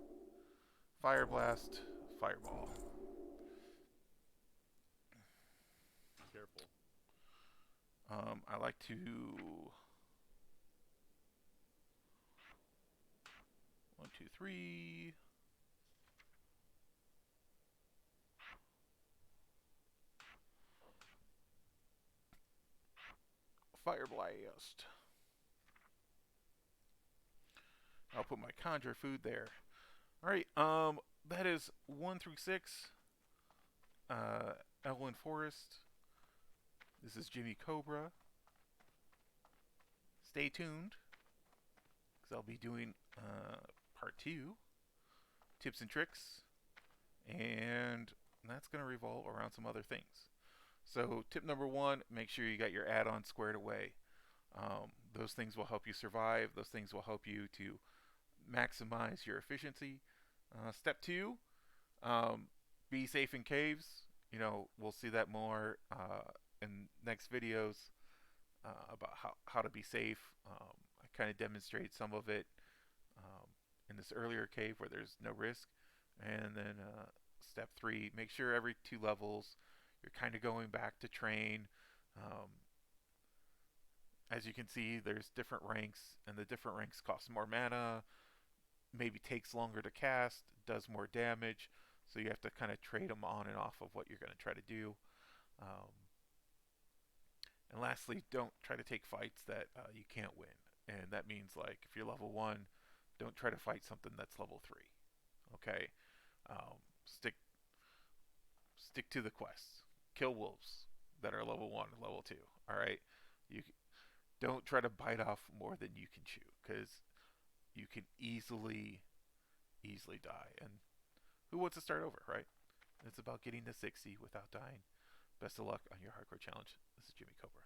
fire blast, fireball. I like to one, two, three. Fire blast. I'll put my conjure food there. All right. That is 1 through 6. Elwyn Forest. This is Jimmy Cobra. Stay tuned, because I'll be doing part 2, tips and tricks, and that's going to revolve around some other things. So tip number 1, make sure you got your add-on squared away. Those things will help you survive. Those things will help you to maximize your efficiency. Step 2, be safe in caves. We'll see that more in next videos about how to be safe. I kind of demonstrate some of it in this earlier cave where there's no risk. And then step 3, make sure every 2 levels you're kind of going back to train. As you can see, there's different ranks, and the different ranks cost more mana, maybe takes longer to cast, does more damage, so you have to kind of trade them on and off of what you're going to try to do. And lastly, don't try to take fights that you can't win. And that means, like, if you're level 1, don't try to fight something that's level 3. Okay? Stick to the quests. Kill wolves that are level 1 and level 2. Alright? You don't try to bite off more than you can chew, because you can easily die. And who wants to start over, right? It's about getting to 60 without dying. Best of luck on your hardcore challenge. This is Jimmy Cobra.